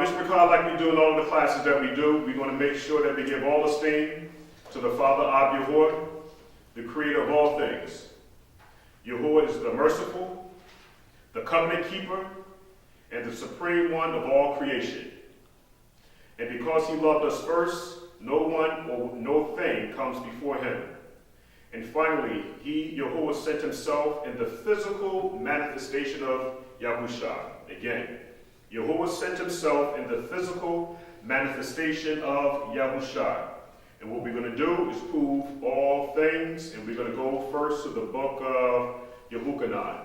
Mr. McCall, like we do in all of the classes that we do, we're going to make sure that we give all esteem to the Father of Yahuah, the creator of all things. Yahuah is the merciful, the covenant keeper, and the supreme one of all creation. And because he loved us first, no one or no thing comes before him. And finally, Yahuah, sent himself in the physical manifestation of Yahusha. Again, Yahuah sent himself in the physical manifestation of Yahusha. And what we're going to do is prove all things, and we're going to go first to the book of Yahuah,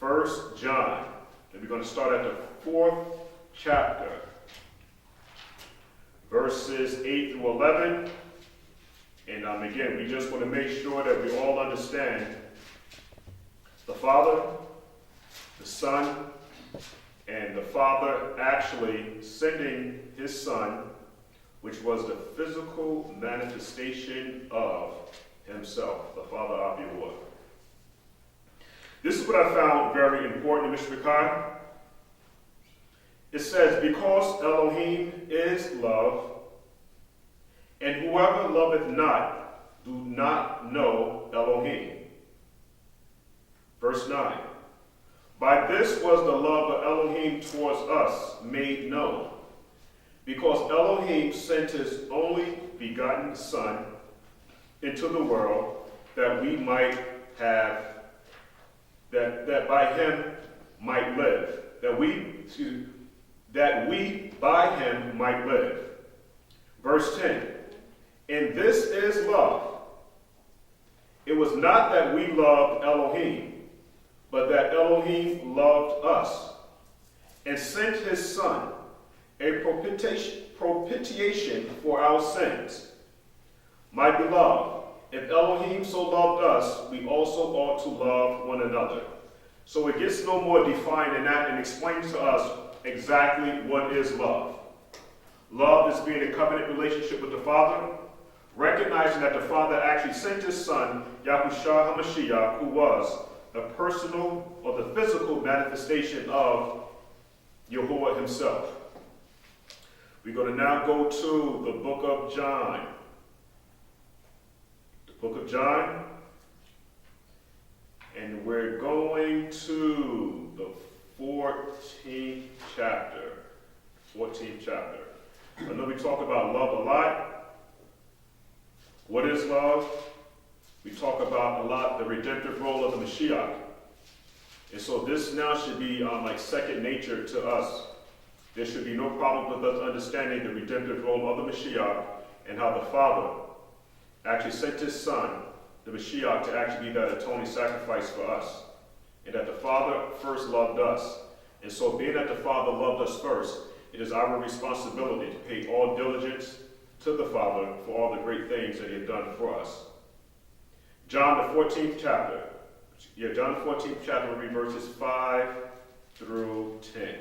1 John. And we're going to start at the 4th chapter, verses 8 through 11. And again, we just want to make sure that we all understand the Father, the Son, and the Father actually sending his Son, which was the physical manifestation of himself, the Father of Yahuah. This is what I found very important, Mr. Khan. It says, because Elohim is love, and whoever loveth not, do not know Elohim. Verse 9. By this was the love of Elohim towards us made known, because Elohim sent his only begotten Son into the world, that we might have, that by him might live, that we by him might live. Verse 10. And this is love. It was not that we loved Elohim, but that Elohim loved us, and sent his Son, a propitiation for our sins. My beloved, if Elohim so loved us, we also ought to love one another. So it gets no more defined than that and explains to us exactly what is love. Love is being in covenant relationship with the Father, recognizing that the Father actually sent his Son, Yahusha Mashiyach, who was the personal or the physical manifestation of Yahuah himself. We're going to now go to the book of John. The book of John. And we're going to the 14th chapter. 14th chapter. I know we talk about love a lot. What is love? We talk about a lot the redemptive role of the Mashiyach. And so this now should be like second nature to us. There should be no problem with us understanding the redemptive role of the Mashiyach and how the Father actually sent his Son, the Mashiyach, to actually be that atoning sacrifice for us. And that the Father first loved us. And so being that the Father loved us first, it is our responsibility to pay all diligence to the Father for all the great things that he had done for us. John the 14th chapter. John the 14th chapter will be verses 5 through 10.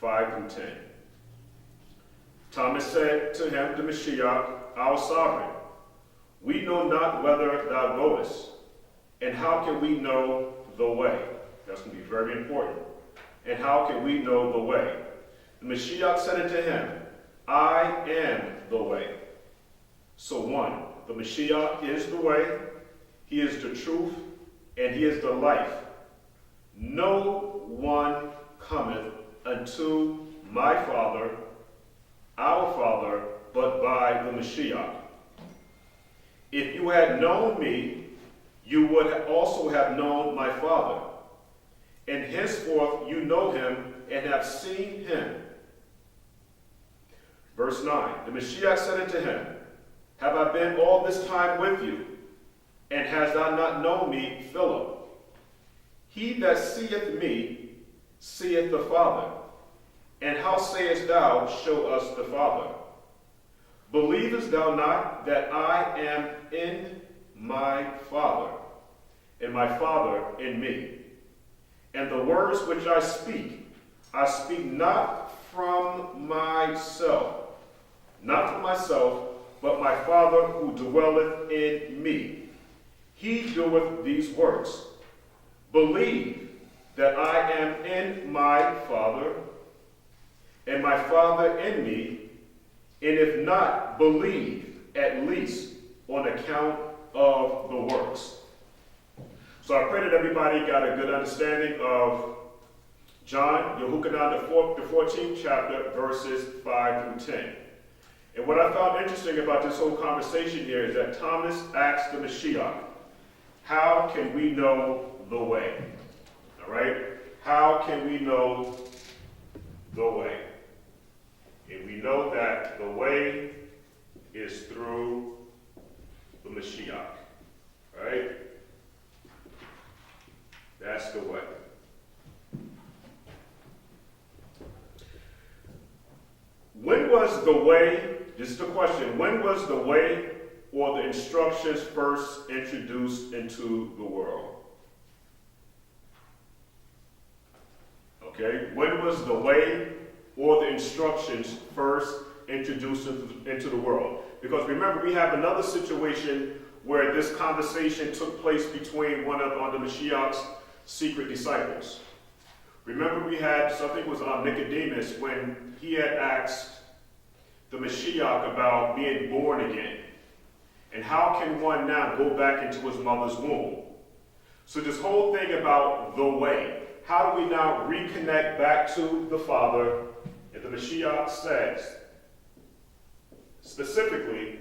5 through 10. Thomas said to him, the Mashiyach, our sovereign, we know not whither thou goest, and how can we know the way? That's going to be very important. And how can we know the way? The Mashiyach said unto him, I am the way. So one, the Mashiyach is the way, he is the truth, and he is the life. No one cometh unto my Father, our Father, but by the Mashiyach. If you had known me, you would also have known my Father. And henceforth you know him and have seen him. Verse 9, the Mashiyach said unto him, have I been all this time with you, and hast thou not known me, Philip? He that seeth me, seeth the Father. And how sayest thou, show us the Father? Believest thou not that I am in my Father, and my Father in me? And the words which I speak not from myself, but my Father who dwelleth in me. He doeth these works. Believe that I am in my Father, and my Father in me, and if not, believe at least on account of the works. So I pray that everybody got a good understanding of John, Yahuah, the 14th chapter, verses 5 through 10. And what I found interesting about this whole conversation here is that Thomas asked the Mashiyach, how can we know the way? All right? How can we know the way? And we know that the way is through the Mashiyach. Right? That's the way. When was the way, this is the question, when was the way or the instructions first introduced into the world? Okay, when was the way or the instructions first introduced into the world? Because remember, we have another situation where this conversation took place between one of the Mashiach's secret disciples. Remember, we had something was on Nicodemus when he had asked the Mashiyach about being born again. And how can one now go back into his mother's womb? So this whole thing about the way, how do we now reconnect back to the Father? And the Mashiyach says, specifically,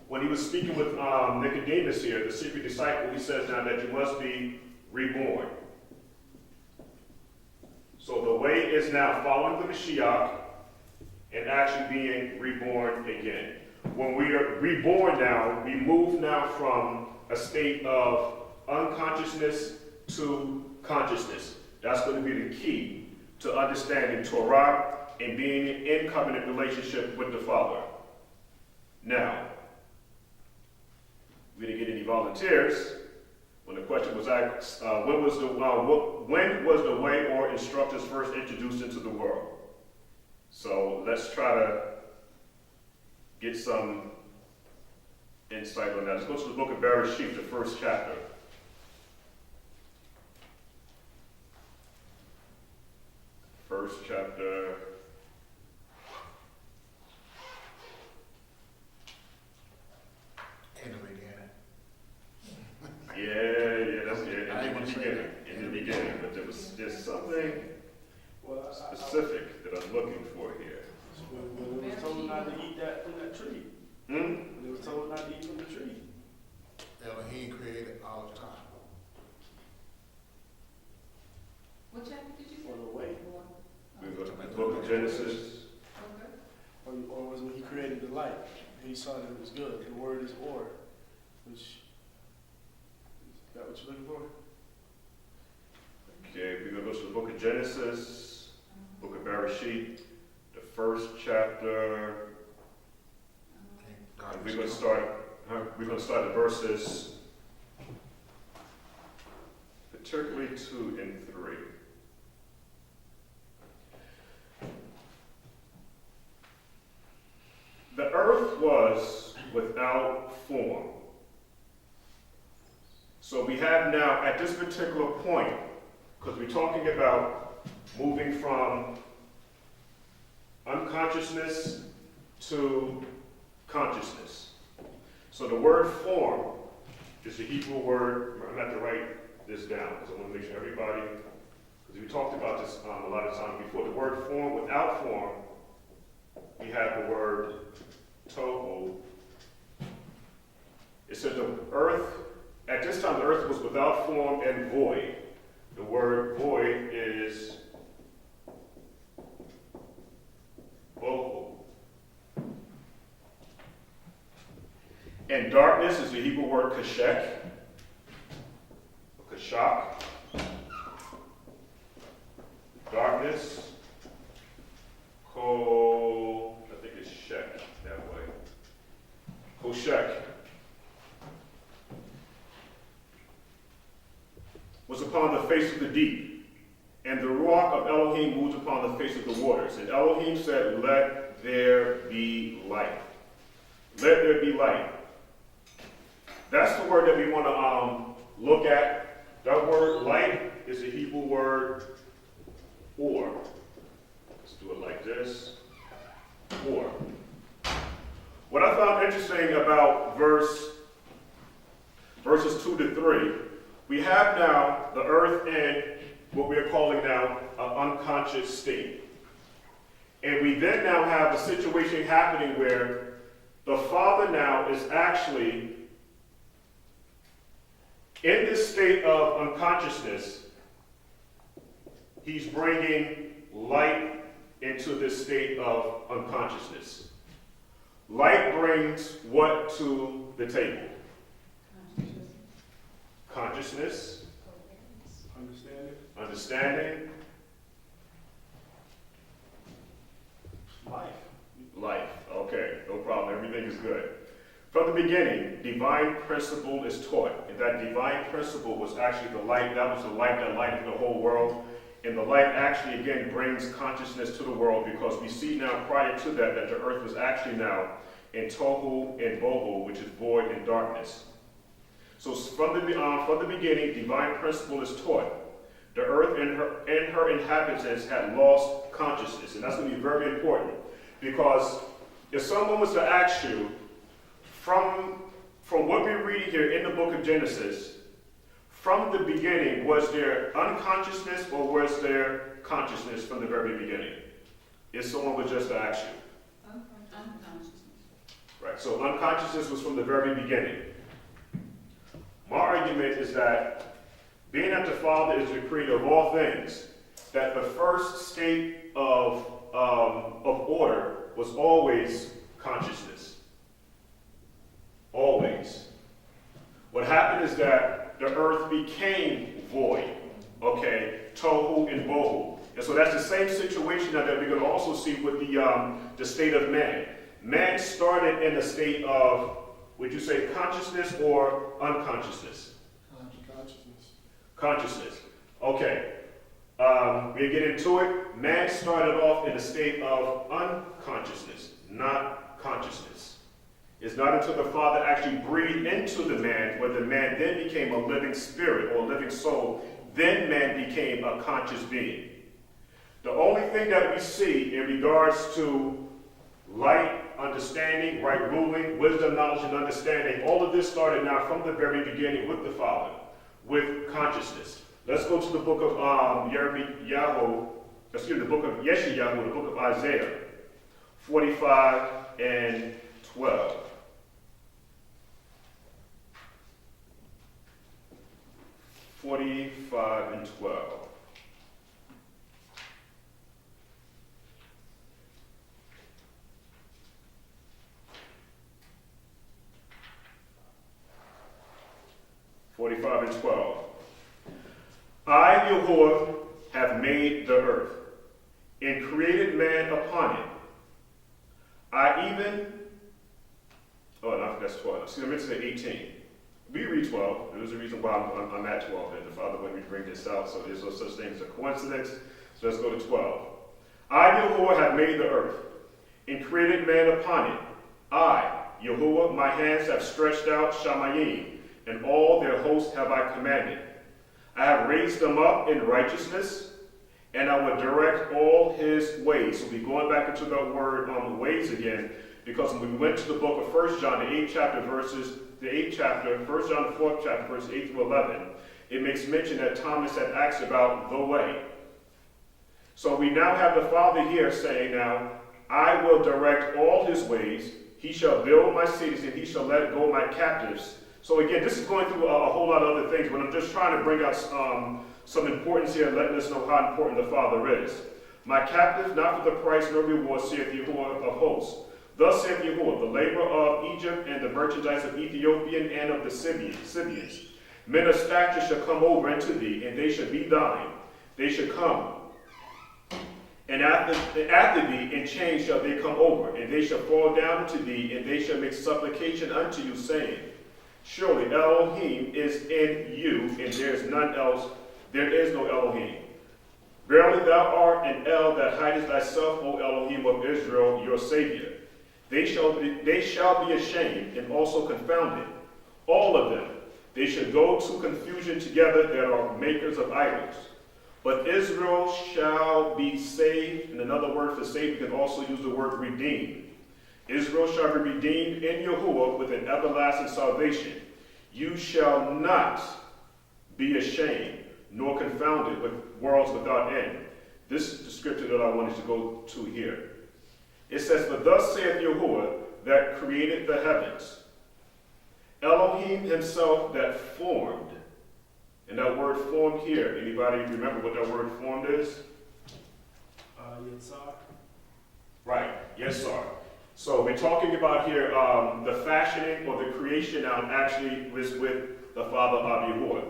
when he was speaking with Nicodemus here, the secret disciple, he says now that you must be reborn. So the way is now following the Mashiyach and actually being reborn again. When we are reborn now, we move now from a state of unconsciousness to consciousness. That's going to be the key to understanding Torah and being in covenant relationship with the Father. Now, we didn't get any volunteers. When the question was asked, when was the way or instructions first introduced into the world? So let's try to get some insight on that. Let's go to the book of Bereshit, the first chapter. First chapter. In the beginning. Yeah, that's it. In the beginning, but there's something specific that I'm looking for here. When they was told not to eat that from that tree. When they was told not to eat from the tree. Elohim created all the time. What chapter did you say? For the way. We go to the book of Genesis. Okay. Or was when he created the light. He saw that it was good. The word is or. Which, is that what you're looking for? Okay, we're going to go to the book of Genesis, book of Bereshit, the first chapter. And we're going to start the verses, particularly 2 and 3. The earth was without form. So we have now, at this particular point, because we're talking about moving from unconsciousness to consciousness. So the word form is the Hebrew word. I'm going to have to write this down because I want to make sure everybody, because we talked about this a lot of times before. The word form, without form, we have the word tohu. It said the earth, at this time the earth was without form and void. The word void is bohu. And darkness is the Hebrew word kashek, or kashak. Darkness, I think it's shek that way. Koshek was upon the face of the deep, and the ruach of Elohim moved upon the face of the waters. And Elohim said, "Let there be light." Let there be light. That's the word that we want to look at. That word light is the Hebrew word or. Let's do it like this. Or. What I found interesting about verses 2 to 3, we have now the earth in what we are calling now an unconscious state. And we then now have a situation happening where the Father now is actually in this state of unconsciousness. He's bringing light into this state of unconsciousness. Light brings what to the table? Consciousness. Understanding. Life. Okay, no problem. Everything is good. From the beginning, divine principle is taught. And that divine principle was actually the light. That was the light that lighted the whole world. And the light actually, again, brings consciousness to the world, because we see now prior to that that the earth was actually now in tohu and bohu, which is void and darkness. So from the beginning, divine principle is taught. The earth and her inhabitants had lost consciousness. And that's going to be very important, because if someone was to ask you, from what we're reading here in the book of Genesis, from the beginning, was there unconsciousness or was there consciousness from the very beginning? If someone would just ask you. Unconsciousness. Right, so unconsciousness was from the very beginning. My argument is that being that the Father is the creator of all things, that the first state of order was always consciousness. Always. What happened is that the earth became void. Okay, tohu and bohu. And so that's the same situation now that we're going to also see with the state of man. Man started in a state of, would you say, consciousness or unconsciousness? Consciousness. Okay. We get into it. Man started off in a state of unconsciousness, not consciousness. It's not until the Father actually breathed into the man, where the man then became a living spirit or a living soul, then man became a conscious being. The only thing that we see in regards to light, understanding, right ruling, wisdom, knowledge, and understanding, all of this started now from the very beginning with the Father, with consciousness. Let's go to the book of the book of Yeshayahu, the book of Isaiah, 45 and 12. 45 and 12. I, Yahuah, have made the earth, and created man upon it. That's 12. See, I meant to say 18. We read 12. There's a reason why I'm at 12, and the Father wanted me to bring this out, so there's no such thing as a coincidence. So let's go to 12. I, Yahuah, have made the earth, and created man upon it. I, Yahuah, my hands have stretched out Shamayim, and all their hosts have I commanded. I have raised them up in righteousness, and I will direct all his ways. So we're going back into the word ways again, because when we went to the book of 1 John, the 8th chapter, 1 John the 4th chapter, verses 8 through 11, it makes mention that Thomas had asked about the way. So we now have the Father here saying now, I will direct all his ways. He shall build my cities, and he shall let go my captives. So again, this is going through a whole lot of other things, but I'm just trying to bring out some importance here and letting us know how important the Father is. My captives, not for the price nor reward, saith Yahuah of hosts. Thus saith Yahuah, the labor of Egypt and the merchandise of Ethiopian and of the Syrians. Men of stature shall come over unto thee, and they shall be thine. They shall come. And after thee in chains shall they come over, and they shall fall down to thee, and they shall make supplication unto you, saying, Surely Elohim is in you, and there is none else. There is no Elohim. Verily thou art an El that hidest thyself, O Elohim of Israel, your Savior. They shall be ashamed and also confounded, all of them. They should go to confusion together that are makers of idols. But Israel shall be saved, and another word for saved, you can also use the word redeemed. Israel shall be redeemed in Yahuah with an everlasting salvation. You shall not be ashamed, nor confounded with worlds without end. This is the scripture that I wanted to go to here. It says, "For thus saith Yahuah that created the heavens, Elohim himself that formed." And that word formed here, anybody remember what that word formed is? Yitzhak. Right, yes, sir. So we're talking about here the fashioning or the creation now actually was with the Father of Yahuah.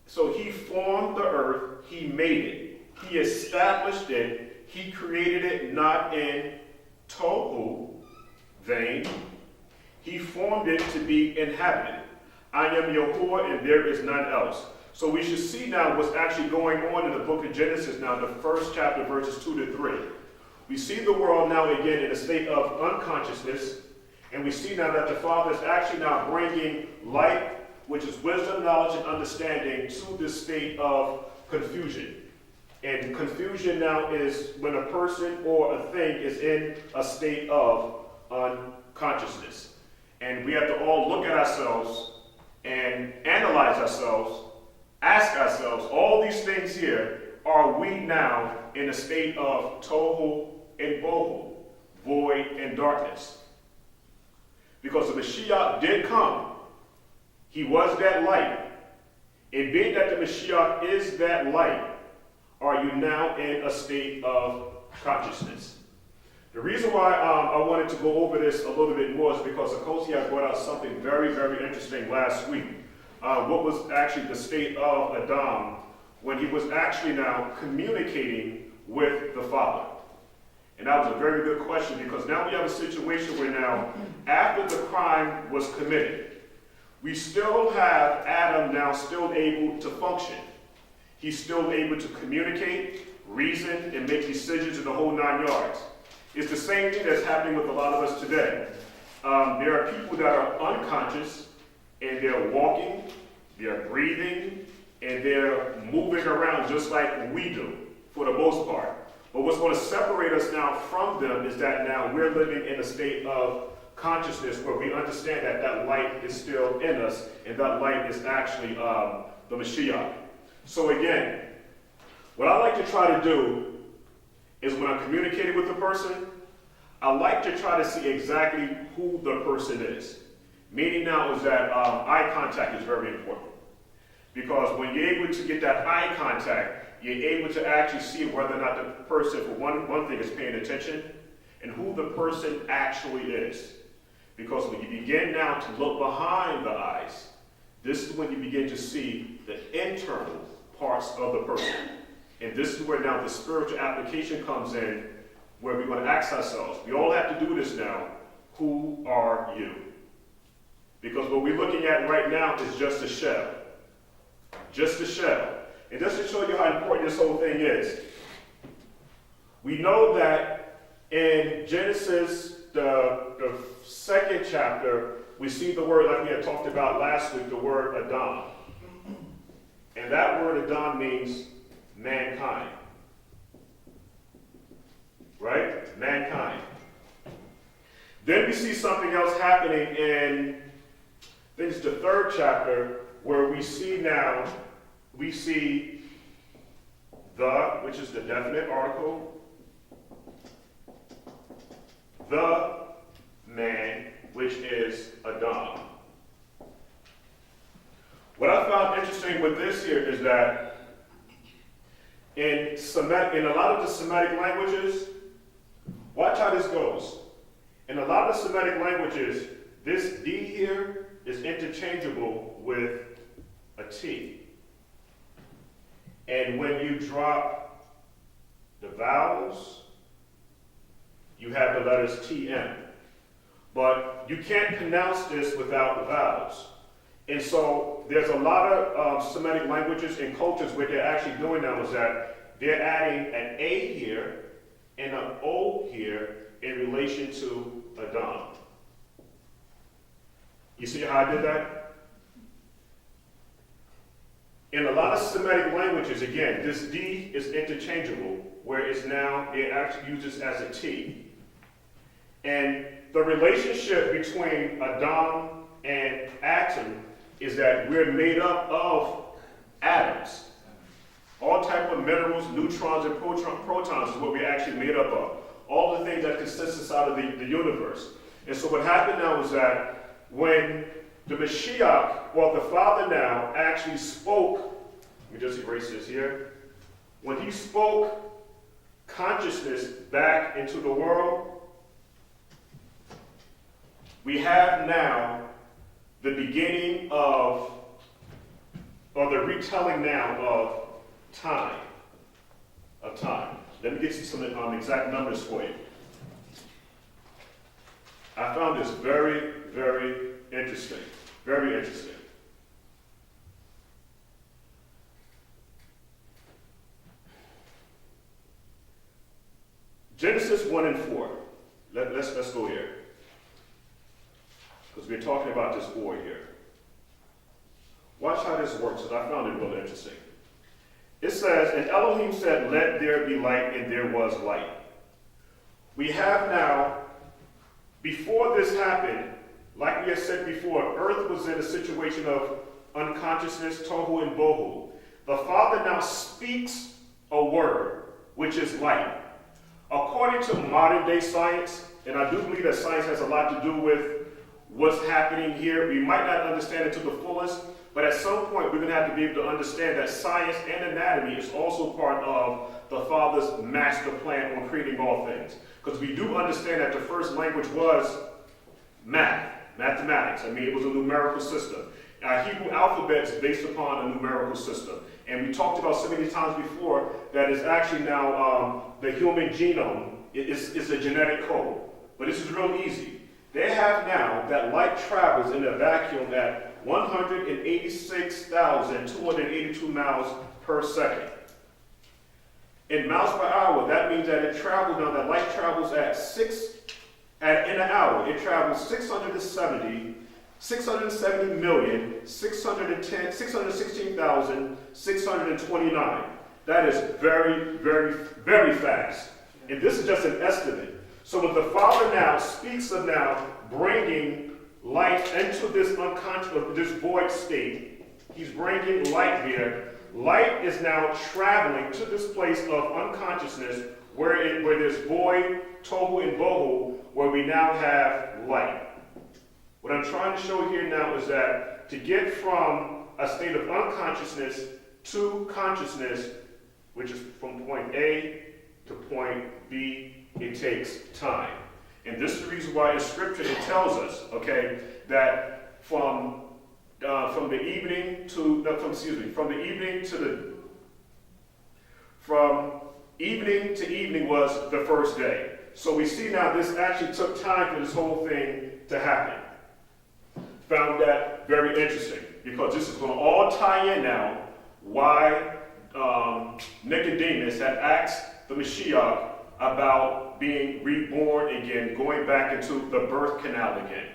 So he formed the earth, he made it, he established it, he created it not in tohu, vain. He formed it to be inhabited. I am Yahuah and there is none else. So we should see now what's actually going on in the book of Genesis now, the first chapter, verses 2 to 3. We see the world now again in a state of unconsciousness, and we see now that the Father is actually now bringing light, which is wisdom, knowledge, and understanding, to this state of confusion. And confusion now is when a person or a thing is in a state of unconsciousness. And we have to all look at ourselves and analyze ourselves, ask ourselves, all these things here, are we now in a state of tohu and bohu, void and darkness? Because the Mashiyach did come. He was that light. And being that the Mashiyach is that light, are you now in a state of consciousness? The reason why I wanted to go over this a little bit more is because Akosia brought out something very, very interesting last week. What was actually the state of Adam when he was actually now communicating with the Father. And that was a very good question, because now we have a situation where now, after the crime was committed, we still have Adam now still able to function. He's still able to communicate, reason, and make decisions in the whole 9 yards. It's the same thing that's happening with a lot of us today. There are people that are unconscious, and they're walking, they're breathing, and they're moving around just like we do, for the most part. But what's going to separate us now from them is that now we're living in a state of consciousness where we understand that that light is still in us, and that light is actually the Mashiyach. So again, what I like to try to do is when I'm communicating with the person, I like to try to see exactly who the person is. Meaning now is that eye contact is very important. Because when you're able to get that eye contact, you're able to actually see whether or not the person, for one thing, is paying attention, and who the person actually is. Because when you begin now to look behind the eyes, this is when you begin to see the internal parts of the person. And this is where now the spiritual application comes in, where we're going to ask ourselves, we all have to do this now, who are you? Because what we're looking at right now is just a shell. Just a shell. And just to show you how important this whole thing is, we know that in Genesis, the second chapter, we see the word, like we had talked about last week, the word Adam. And that word Adam means mankind. Right? Mankind. Then we see something else happening in, I think it's the third chapter, where we see now, we see the, which is the definite article, the man, which is Adam. What I found interesting with this here is that in a lot of the Semitic languages, watch how this goes. In a lot of Semitic languages, this D here is interchangeable with a T. And when you drop the vowels, you have the letters TM. But you can't pronounce this without the vowels. And so there's a lot of Semitic languages and cultures where they're actually doing now is that they're adding an A here and an O here in relation to Adam. You see how I did that? In a lot of Semitic languages, again, this D is interchangeable, where it actually uses as a T. And the relationship between Adam and Atom is that we're made up of atoms. All type of minerals, neutrons, and protons is what we're actually made up of. All the things that consist inside of the universe. And so what happened now was that when the Mashiyach, well, the Father now actually spoke, let me just erase this here. When he spoke consciousness back into the world, we have now the beginning of, or the retelling now of time. Let me get you some exact numbers for you. I found this very, very interesting. Very interesting. Genesis 1 and 4. Let's go here. Because we're talking about this war here. Watch how this works, because I found it really interesting. It says, and Elohim said, let there be light, and there was light. We have now, before this happened, like we had said before, earth was in a situation of unconsciousness, tohu and bohu. The Father now speaks a word, which is light. According to modern day science, and I do believe that science has a lot to do with what's happening here, we might not understand it to the fullest, but at some point we're going to have to be able to understand that science and anatomy is also part of the Father's master plan on creating all things. Because we do understand that the first language was mathematics. I mean, it was a numerical system. Our Hebrew alphabet is based upon a numerical system. And we talked about so many times before that it's actually now the human genome is a genetic code. But this is real easy. They have now that light travels in a vacuum at 186,282 miles per second. In miles per hour, that means that it travels now, that light travels in an hour, it travels 616,629. That is very, very, very fast. And this is just an estimate. So when the Father now speaks of now bringing light into this unconscious, this void state, he's bringing light there. Light is now traveling to this place of unconsciousness where there's void, tohu, and bohu, where we now have light. What I'm trying to show here now is that to get from a state of unconsciousness to consciousness, which is from point A to point B, it takes time. And this is the reason why in Scripture it tells us, okay, that from evening to evening was the first day. So we see now this actually took time for this whole thing to happen. Found that very interesting because this is going to all tie in now why Nicodemus had asked the Mashiyach about being reborn again, going back into the birth canal again.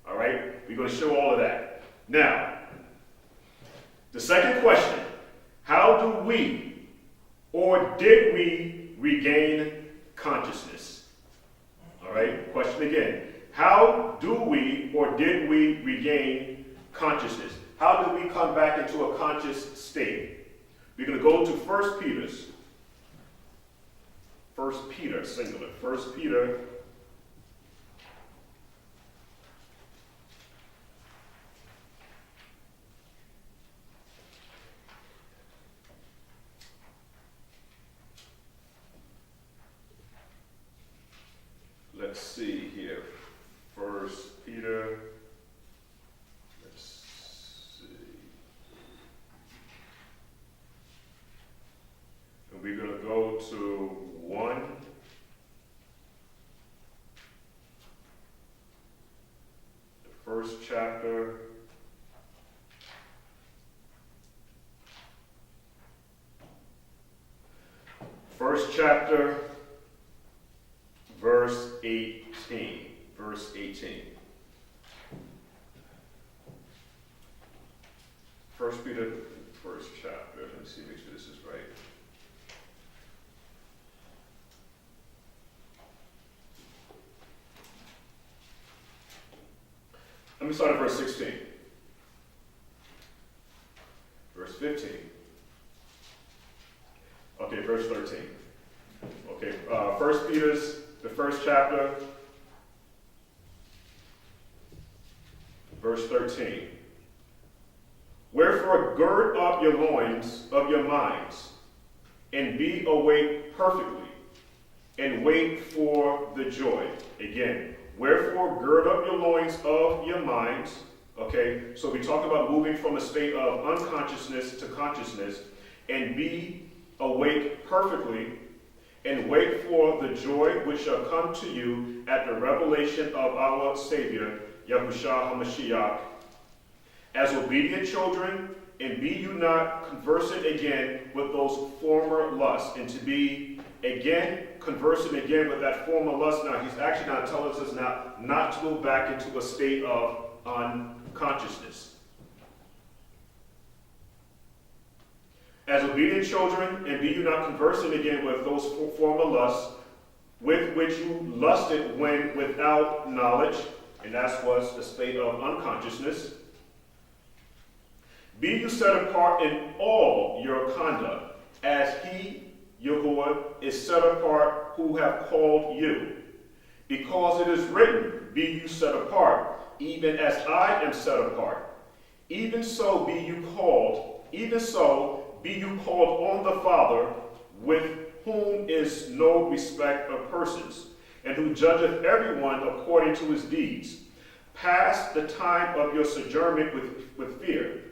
All right? We're going to show all of that. Now, the second question, how do we or did we regain consciousness? All right? Question again. How do we or did we regain consciousness? How do we come back into a conscious state? We're going to go to 1 Peter, singular. 1 Peter. Let's see here. 1 Peter. Let's see. And we're going to go to 1. The first chapter. First chapter, verse 18. Verse 18. 1 Peter first chapter. Let me see, make sure this is right. Let me start at verse 16. Verse 15. Okay, verse 13. Okay, 1 Peter's, the first chapter, verse 13. Wherefore gird up your loins of your minds, and be awake perfectly, and wait for the joy. Again, wherefore gird up your loins of your minds. Okay, so we talked about moving from a state of unconsciousness to consciousness, and be awake perfectly, and wait for the joy which shall come to you at the revelation of our Savior, Yahusha Mashiyach. As obedient children, and be you not conversant again with those former lusts, and to be again conversing again with that former lust. Now, he's actually now telling us now not to go back into a state of unconsciousness. As obedient children, and be you not conversing again with those former lusts, with which you lusted when without knowledge, and that was a state of unconsciousness. Be you set apart in all your conduct, as he, Yahuah, is set apart who have called you. Because it is written, be you set apart, even as I am set apart. Even so be you called on the Father, with whom is no respect of persons, and who judgeth everyone according to his deeds. Pass the time of your sojourning with fear,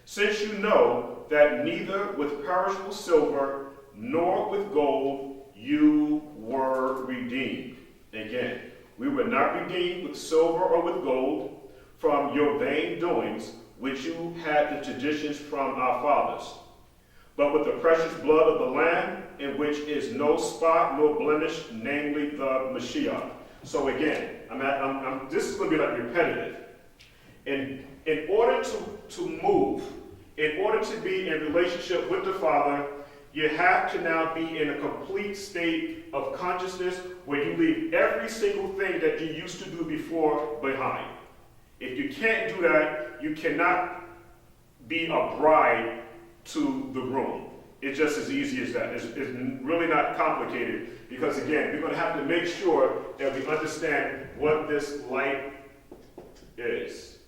since you know that neither with perishable silver nor with gold you were redeemed. Again, we were not redeemed with silver or with gold from your vain doings, which you had the traditions from our fathers, but with the precious blood of the Lamb, in which is no spot nor blemish, namely the Mashiyach. So again, this is going to be like repetitive. In order to move, in order to be in relationship with the Father, you have to now be in a complete state of consciousness where you leave every single thing that you used to do before behind. If you can't do that, you cannot be a bride to the groom. It's just as easy as that. It's really not complicated, because again, we're going to have to make sure that we understand what this light is.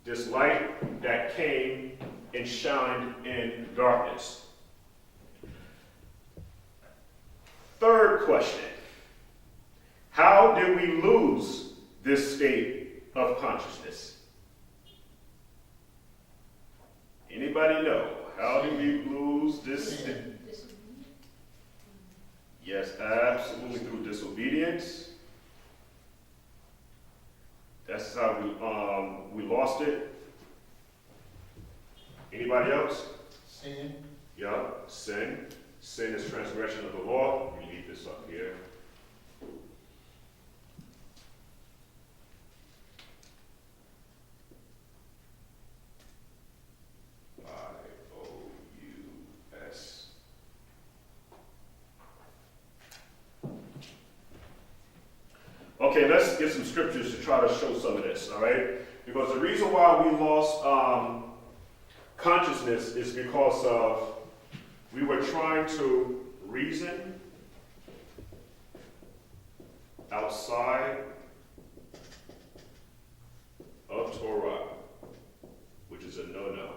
This light that came and shined in darkness. Third question. How did we lose this state of consciousness? Anybody know? How did we lose this? Yes, absolutely, through disobedience. That's how we lost it. Anybody else? Sin. Yeah, sin. Sin is transgression of the law. We leave this up here. IOUS. Okay, let's get some scriptures to try to show some of this, all right? Because the reason why we lost consciousness is because of we were trying to reason outside of Torah, which is a no-no.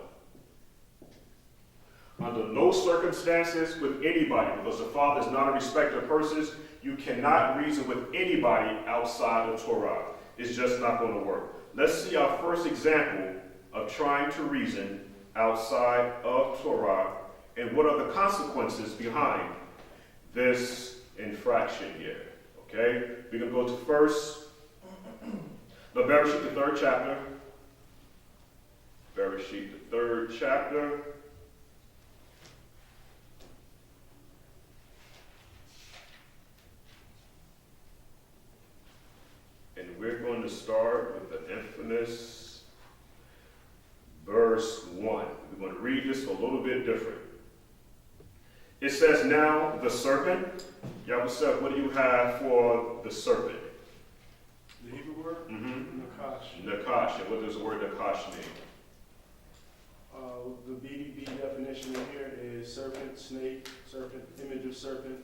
Under no circumstances with anybody, because the Father is not a respecter of persons, you cannot reason with anybody outside of Torah. It's just not going to work. Let's see our first example of trying to reason outside of Torah, and what are the consequences behind this infraction here. Okay? We're going to go to Bereshit, the third chapter. Bereshit, the third chapter. And we're going to start with the infamous verse 1. We're It says now the serpent. Yahuah, what do you have for the serpent? The Hebrew word? Mm-hmm. Nakash. Nakash. And what does the word Nakash mean? The BDB definition in here is serpent, snake, serpent, image of serpent,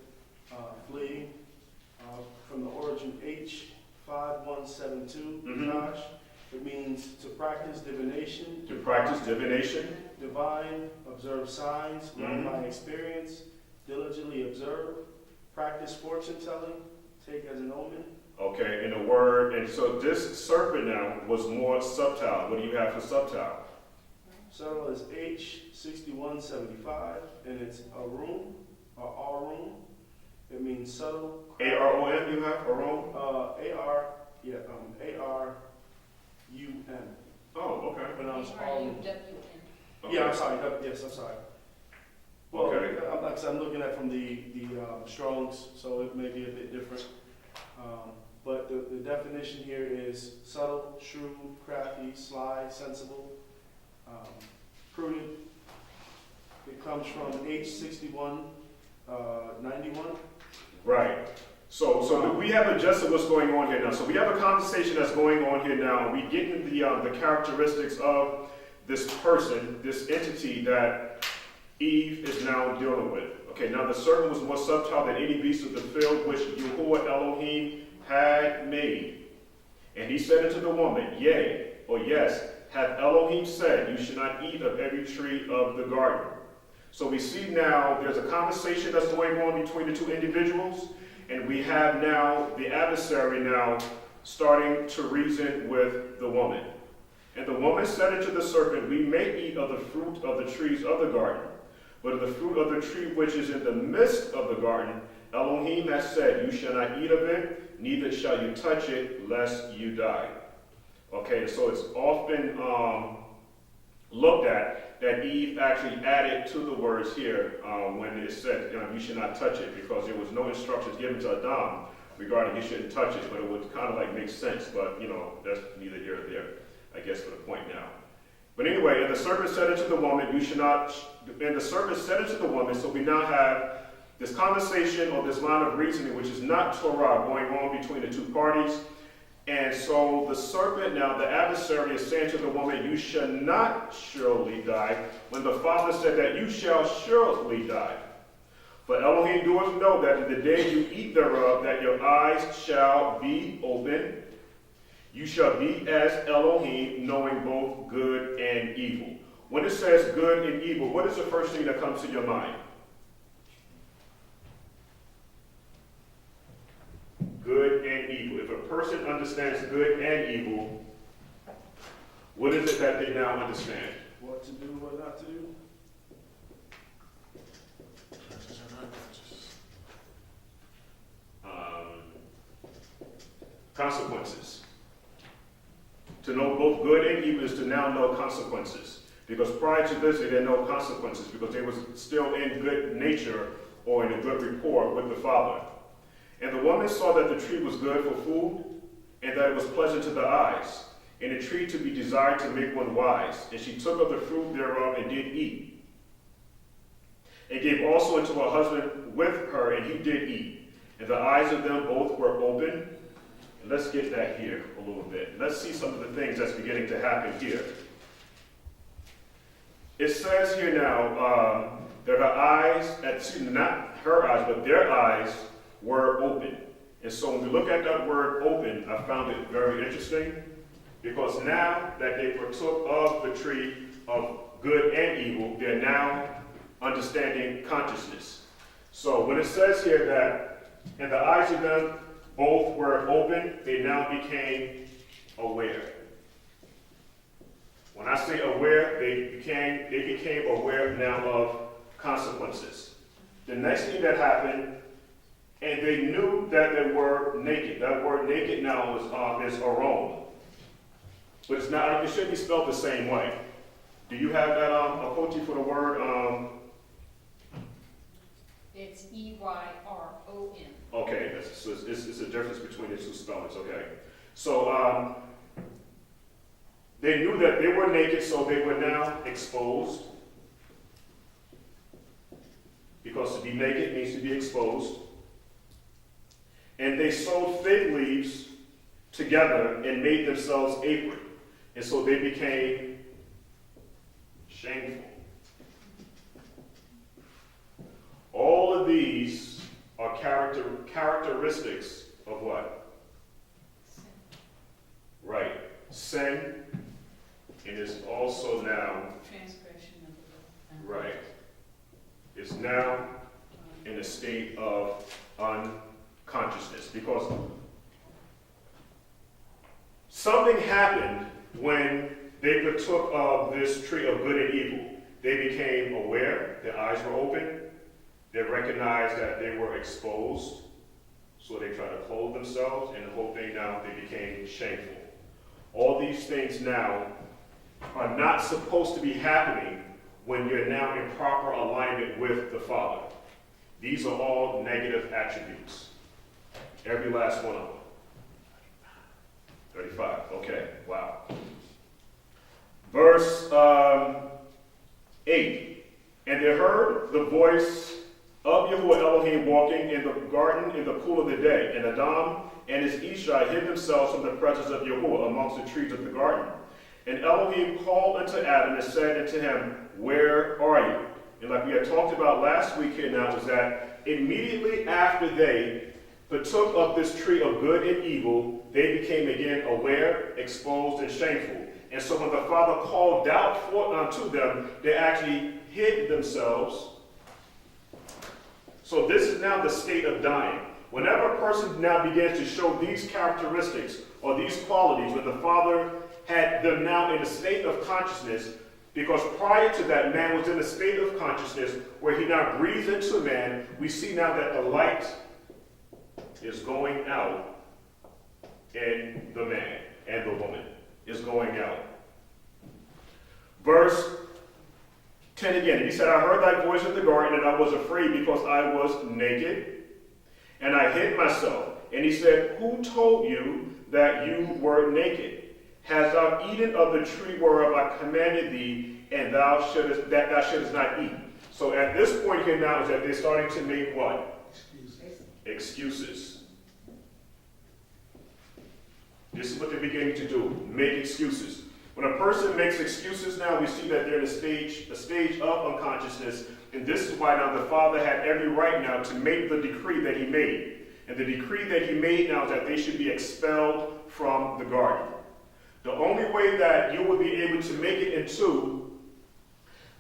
fleeing. From the origin H5172, Nakash. It means to practice divination. To practice divination. Divine, observe signs, learn by experience, diligently observe, practice fortune telling, take as an omen. Okay, and the word, and so this serpent now was more subtle. What do you have for subtle? Subtle is H6175, and it's a room, or arum. It means subtle. A-R-O-M you have, Arum? A-R-U-M. Oh, okay. Pronounced arum. A-R-U-W-N. Yeah, I'm sorry. Yes, I'm sorry. Well, Okay. I'm looking at from the Strong's, so it may be a bit different. But the definition here is subtle, shrewd, crafty, sly, sensible, prudent. It comes from H6191. Right. So we have adjusted what's going on here now. So we have a conversation that's going on here now, and we get into the characteristics of this person, this entity that Eve is now dealing with. Okay, now the serpent was more subtle than any beast of the field which Yahuah Elohim had made. And he said unto the woman, Yea, or yes, hath Elohim said, You should not eat of every tree of the garden. So we see now there's a conversation that's going on between the two individuals, and we have now the adversary now starting to reason with the woman. And the woman said unto the serpent, We may eat of the fruit of the trees of the garden, but of the fruit of the tree which is in the midst of the garden, Elohim has said, You shall not eat of it, neither shall you touch it, lest you die. Okay, so it's often looked at that Eve actually added to the words here when it said, you should not touch it, because there was no instructions given to Adam regarding he shouldn't touch it, but it would kind of like make sense, but that's neither here nor there, I guess, for the point now. But anyway, and the serpent said unto the woman, You should not, and the serpent said unto the woman, so we now have this conversation or this line of reasoning, which is not Torah, going on between the two parties. And so the serpent now, the adversary, is saying to the woman, You shall not surely die, when the Father said that you shall surely die. For Elohim doeth know that in the day you eat thereof, that your eyes shall be open. You shall be as Elohim, knowing both good and evil. When it says good and evil, what is the first thing that comes to your mind? Good and evil. If a person understands good and evil, what is it that they now understand? What to do, what not to do. Conscious and unconscious. Consequences. To know both good and evil is to now know consequences. Because prior to this, they had no consequences, because they was still in good nature or in a good rapport with the Father. And the woman saw that the tree was good for food, and that it was pleasant to the eyes, and a tree to be desired to make one wise. And she took of the fruit thereof and did eat. And gave also unto her husband with her, and he did eat. And the eyes of them both were open. And let's get that here a little bit. Let's see some of the things that's beginning to happen here. It says here now that her eyes, not her eyes, but their eyes were open. And so when we look at that word open, I found it very interesting, because now that they partook of the tree of good and evil, they're now understanding consciousness. So when it says here that, and the eyes of them both were open, they now became aware. When I say aware, they became aware now of consequences. The next thing that happened, and they knew that they were naked. That word naked now is arom. But it's not, it should be spelled the same way. Do you have that apoti for the word? It's E-Y-R-O-N. Okay, so it's a difference between the two spellings, okay. So they knew that they were naked, so they were now exposed. because to be naked means to be exposed. And they sewed fig leaves together and made themselves aprons. And so they became shameful. All of these are characteristics of what? Sin. Right. Sin. It is also now, Transgression of the law. right, is now in a state of unconsciousness. Because something happened when they partook of this tree of good and evil. They became aware, their eyes were open, they recognized that they were exposed, so they tried to clothe themselves, and the whole thing now, they became shameful. All these things now are not supposed to be happening when you're now in proper alignment with the Father. These are all negative attributes. Every last one of them. 35, okay, wow. Verse 8. And they heard the voice of Yahuah Elohim walking in the garden in the cool of the day. And Adam and his Ishai hid themselves from the presence of Yahuah amongst the trees of the garden. And Elohim called unto Adam and said unto him, Where are you? And like we had talked about last week here now, is that immediately after they partook of this tree of good and evil, they became again aware, exposed, and shameful. And so when the Father called out unto them, they actually hid themselves. So this is now the state of dying. Whenever a person now begins to show these characteristics or these qualities, when the Father had them now in a state of consciousness, because prior to that, man was in a state of consciousness where he now breathes into man, we see now that the light is going out in the man and the woman is going out. Verse 10 again, he said, I heard thy voice in the garden, and I was afraid because I was naked, and I hid myself. And he said, Who told you that you were naked? Hast thou eaten of the tree whereof I commanded thee, and thou shouldest not eat? So at this point here now is that they're starting to make what? Excuses. This is what they're beginning to do, make excuses. When a person makes excuses now, we see that they're in a stage of unconsciousness, and this is why now the Father had every right now to make the decree that he made. And the decree that he made now is that they should be expelled from the garden. The only way that you would be able to make it into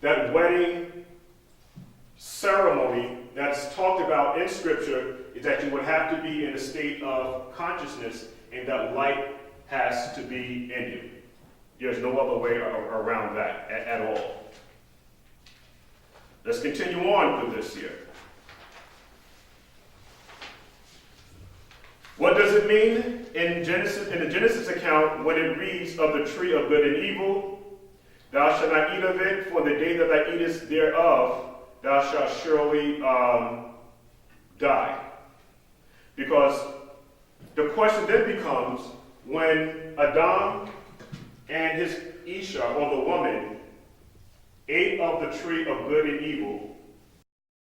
that wedding ceremony that's talked about in Scripture is that you would have to be in a state of consciousness, and that light has to be in you. There's no other way around that at all. Let's continue on with this here. What does it mean in the Genesis account when it reads of the tree of good and evil? Thou shalt not eat of it, for the day that thou eatest thereof, thou shalt surely die. Because the question then becomes, when Adam and his Isha, or the woman, ate of the tree of good and evil,